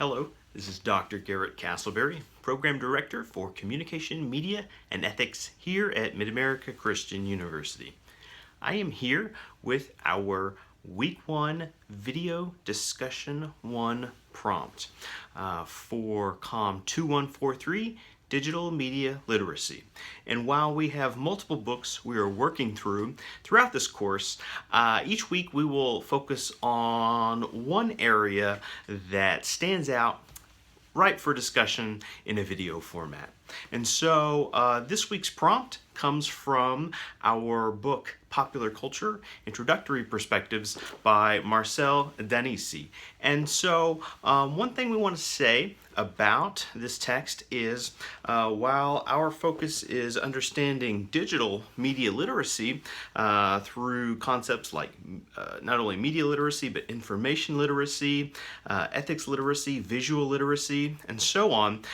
Hello, this is Dr. Garrett Castleberry, Program Director for Communication, Media, and Ethics here at Mid-America Christian University. I am here with our Week 1 Video Discussion 1 prompt for COM 2143, Digital Media Literacy. And while we have multiple books we are working throughout this course, each week we will focus on one area that stands out ripe for discussion in a video format. And so this week's prompt comes from our book Popular Culture Introductory Perspectives by Marcel Danesi. And so one thing we want to say about this text is while our focus is understanding digital media literacy through concepts like not only media literacy but information literacy, ethics literacy, visual literacy, and so on,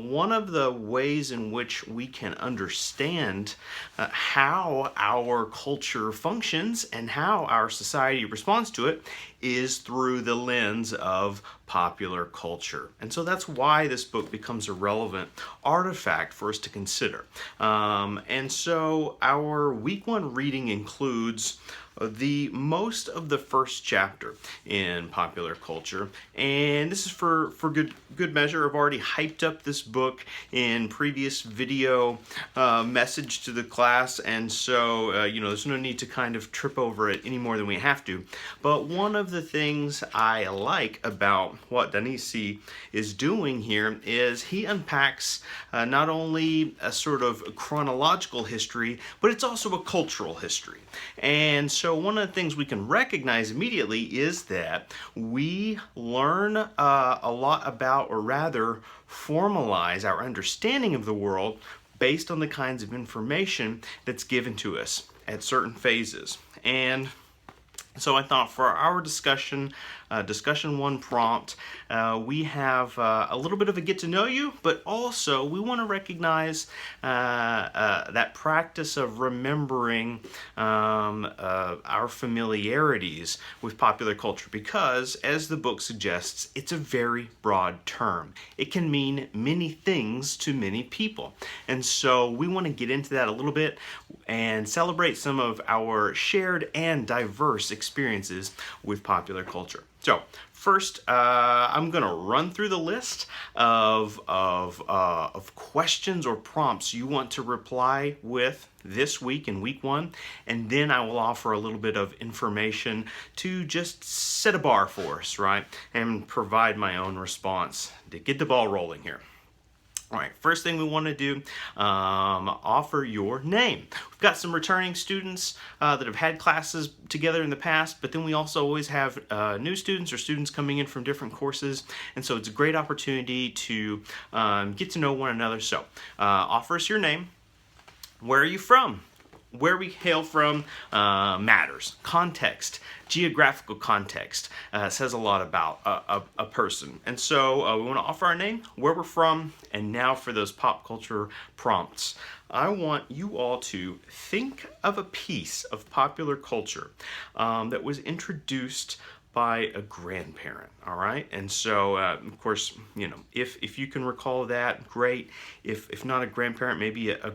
one of the ways in which we can understand how our culture functions and how our society responds to it is through the lens of popular culture. And so that's why this book becomes a relevant artifact for us to consider. And so our week 1 reading includes the most of the first chapter in popular culture, and this is for good measure. I've already hyped up this book in previous video message to the class, and so there's no need to kind of trip over it any more than we have to. But one of the things I like about what Danesi is doing here is he unpacks not only a sort of chronological history, but it's also a cultural history. And so one of the things we can recognize immediately is that we learn a lot about, or rather formalize our understanding of the world based on the kinds of information that's given to us at certain phases. And so I thought for our discussion 1 prompt, we have a little bit of a get to know you, but also we want to recognize that practice of remembering our familiarities with popular culture, because as the book suggests, it's a very broad term. It can mean many things to many people. And so we want to get into that a little bit and celebrate some of our shared and diverse experiences with popular culture. So first, I'm going to run through the list of questions or prompts you want to reply with this week in week 1, and then I will offer a little bit of information to just set a bar for us, right, and provide my own response to get the ball rolling here. All right, first thing we want to do, offer your name. We've got some returning students that have had classes together in the past, but then we also always have new students or students coming in from different courses, and so it's a great opportunity to get to know one another. So offer us your name. Where are you from? Where we hail from matters. Context, geographical context says a lot about a person. And so we want to offer our name, where we're from, and now for those pop culture prompts. I want you all to think of a piece of popular culture that was introduced by a grandparent, all right? And so, of course, if you can recall that, great. If not a grandparent, maybe a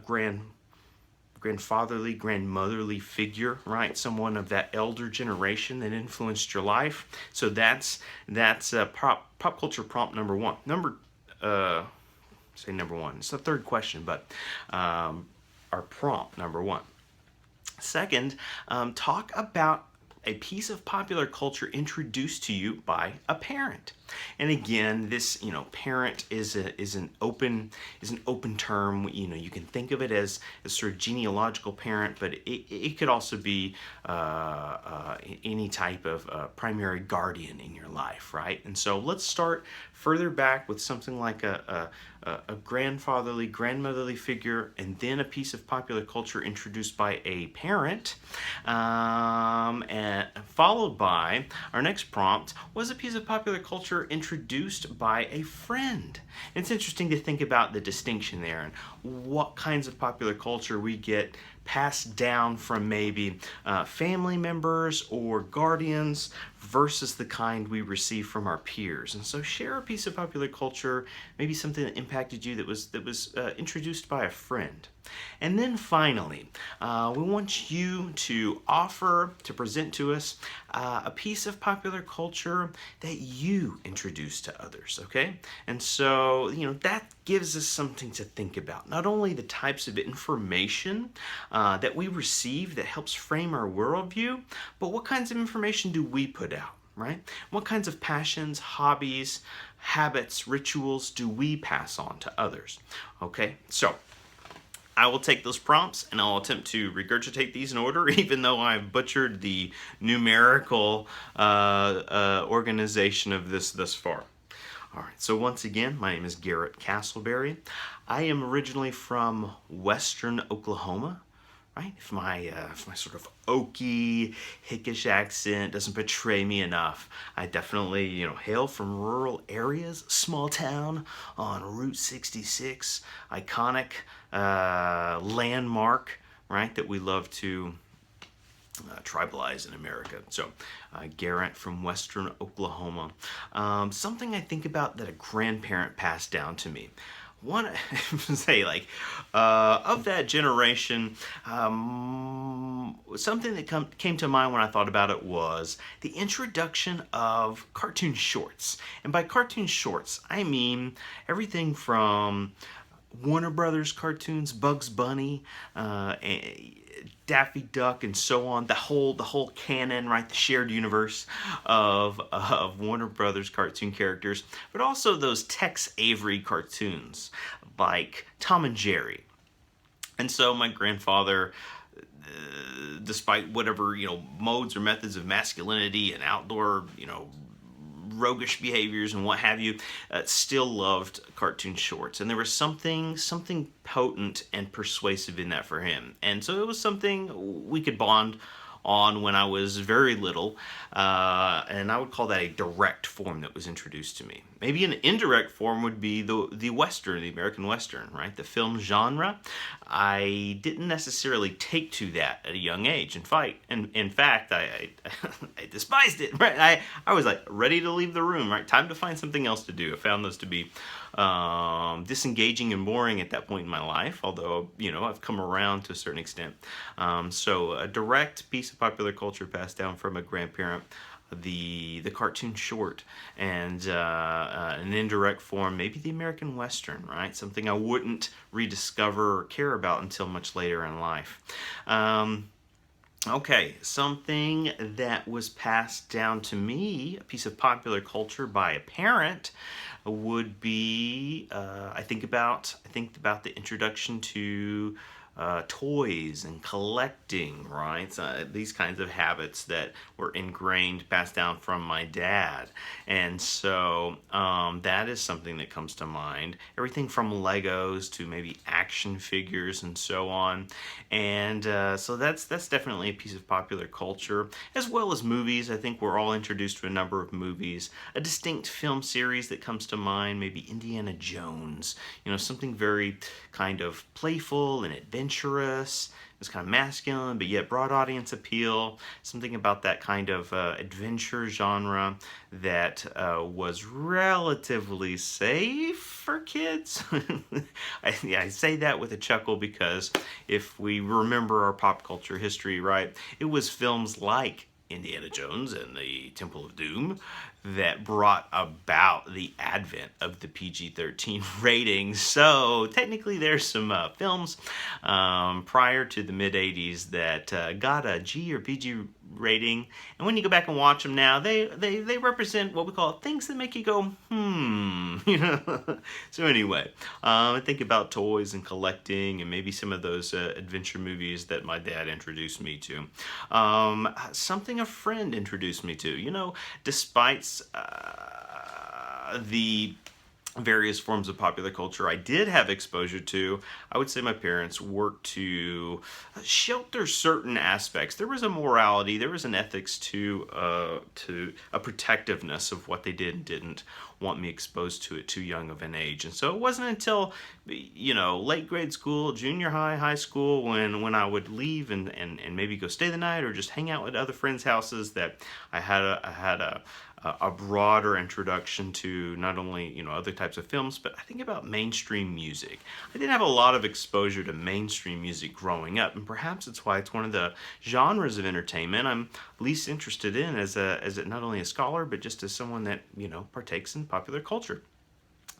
grandfatherly, grandmotherly figure, right? Someone of that elder generation that influenced your life. So that's pop culture prompt number 1. Number one. It's the third question, but our prompt number 1. Second, talk about a piece of popular culture introduced to you by a parent. And again, this parent is an open term. You can think of it as a sort of genealogical parent, but it could also be any type of primary guardian in your life, right? And so let's start further back with something like a grandfatherly, grandmotherly figure, and then a piece of popular culture introduced by a parent, and followed by our next prompt was a piece of popular culture introduced by a friend. And it's interesting to think about the distinction there and what kinds of popular culture we get passed down from maybe family members or guardians versus the kind we receive from our peers. And so share a piece of popular culture, maybe something that impacted you that was introduced by a friend. And then finally, we want you to offer, to present to us a piece of popular culture that you introduced to others, okay? And so, that gives us something to think about. Not only the types of information that we receive that helps frame our worldview, but what kinds of information do we put out? Right? What kinds of passions, hobbies, habits, rituals do we pass on to others? Okay, so I will take those prompts and I'll attempt to regurgitate these in order, even though I've butchered the numerical organization of this thus far. All right, so once again, my name is Garrett Castleberry. I am originally from Western Oklahoma. Right? If my sort of oaky, hickish accent doesn't betray me enough, I definitely, hail from rural areas, small town on Route 66, iconic landmark, right, that we love to tribalize in America. So, Garrett from Western Oklahoma. Something I think about that a grandparent passed down to me. One say of that generation, something that came to mind when I thought about it was the introduction of cartoon shorts. And by cartoon shorts, I mean everything from Warner Brothers cartoons, Bugs Bunny, Daffy Duck, and so on. The whole canon, right? The shared universe of Warner Brothers cartoon characters, but also those Tex Avery cartoons like Tom and Jerry. And so my grandfather, despite whatever modes or methods of masculinity and outdoor roguish behaviors and what have you, still loved cartoon shorts. And there was something potent and persuasive in that for him. And so it was something we could bond on when I was very little, and I would call that a direct form that was introduced to me. Maybe an indirect form would be the Western, the American Western, right? The film genre. I didn't necessarily take to that at a young age. In fact, I despised it. Right? I was like ready to leave the room. Right? Time to find something else to do. I found those to be disengaging and boring at that point in my life, although I've come around to a certain extent. So a direct piece of popular culture passed down from a grandparent, the cartoon short, and an indirect form, maybe the American Western, right? Something I wouldn't rediscover or care about until much later in life. Okay, something that was passed down to me, a piece of popular culture by a parent, would be I think about the introduction to toys and collecting, right? These kinds of habits that were ingrained, passed down from my dad. And so that is something that comes to mind. Everything from Legos to maybe action figures and so on. And so that's definitely a piece of popular culture, as well as movies. I think we're all introduced to a number of movies. A distinct film series that comes to mind, maybe Indiana Jones. Something very kind of playful and adventurous. It's kind of masculine, but yet broad audience appeal. Something about that kind of adventure genre that was relatively safe for kids. I say that with a chuckle because if we remember our pop culture history, right, it was films like Indiana Jones and the Temple of Doom that brought about the advent of the PG-13 rating. So technically there's some films prior to the mid-80s that got a G or PG rating, and when you go back and watch them now, they represent what we call things that make you go, So anyway, I think about toys and collecting and maybe some of those adventure movies that my dad introduced me to. Something a friend introduced me to. Despite the various forms of popular culture I did have exposure to, I would say my parents worked to shelter certain aspects. There was a morality, there was an ethics to a protectiveness of what they did and didn't want me exposed to at too young of an age. And so it wasn't until, late grade school, junior high, high school, when I would leave and maybe go stay the night or just hang out at other friends' houses that I had a broader introduction to not only other types of films, but I think about mainstream music. I didn't have a lot of exposure to mainstream music growing up, and perhaps it's why it's one of the genres of entertainment I'm least interested in as not only a scholar, but just as someone that partakes in popular culture.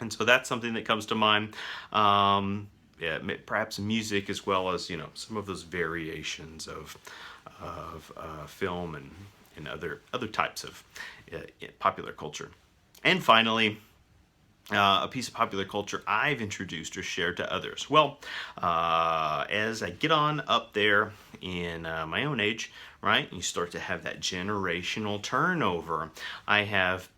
And so that's something that comes to mind. Yeah, perhaps music as well as some of those variations of film and other types of popular culture. And finally, a piece of popular culture I've introduced or shared to others. Well, as I get on up there in my own age, right, you start to have that generational turnover. I have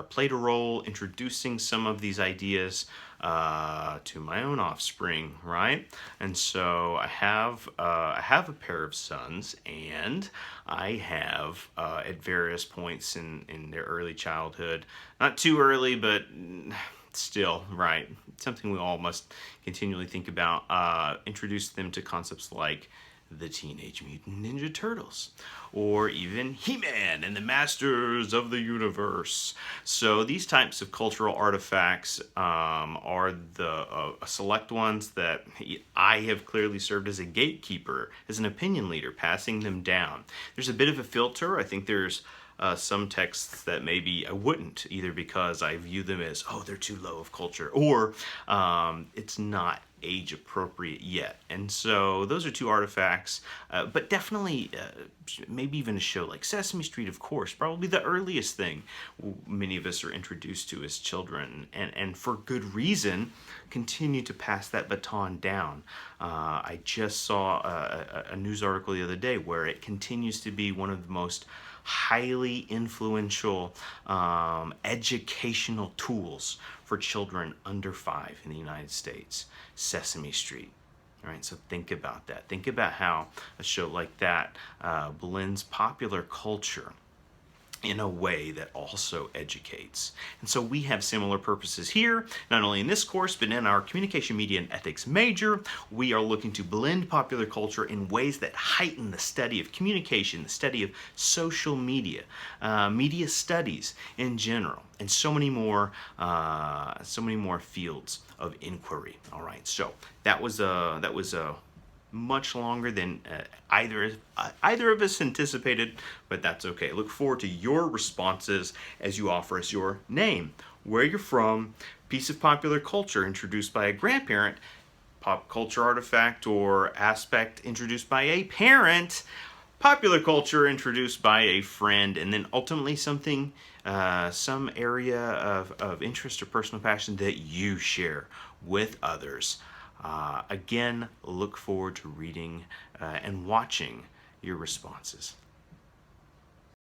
played a role introducing some of these ideas to my own offspring, right? And so I have a pair of sons, and I have at various points in their early childhood, not too early, but still, right? Something we all must continually think about. Introduce them to concepts like the Teenage Mutant Ninja Turtles, or even He-Man and the Masters of the Universe. So these types of cultural artifacts are the select ones that I have clearly served as a gatekeeper, as an opinion leader, passing them down. There's a bit of a filter. I think there's some texts that maybe I wouldn't, either because I view them as, oh, they're too low of culture, or it's not age appropriate yet. And so those are two artifacts, but definitely maybe even a show like Sesame Street, of course, probably the earliest thing many of us are introduced to as children, and for good reason continue to pass that baton down. I just saw a news article the other day where it continues to be one of the most highly influential educational tools for children under 5 in the United States, Sesame Street. All right, so think about that. Think about how a show like that blends popular culture in a way that also educates. And so we have similar purposes here, not only in this course, but in our communication, media, and ethics major. We are looking to blend popular culture in ways that heighten the study of communication, the study of social media, media studies in general, and so many more fields of inquiry. All right, so that was a much longer than either of us anticipated, but that's okay. Look forward to your responses as you offer us your name, where you're from, piece of popular culture introduced by a grandparent, pop culture artifact or aspect introduced by a parent, popular culture introduced by a friend, and then ultimately something, some area of interest or personal passion that you share with others. Again, look forward to reading and watching your responses.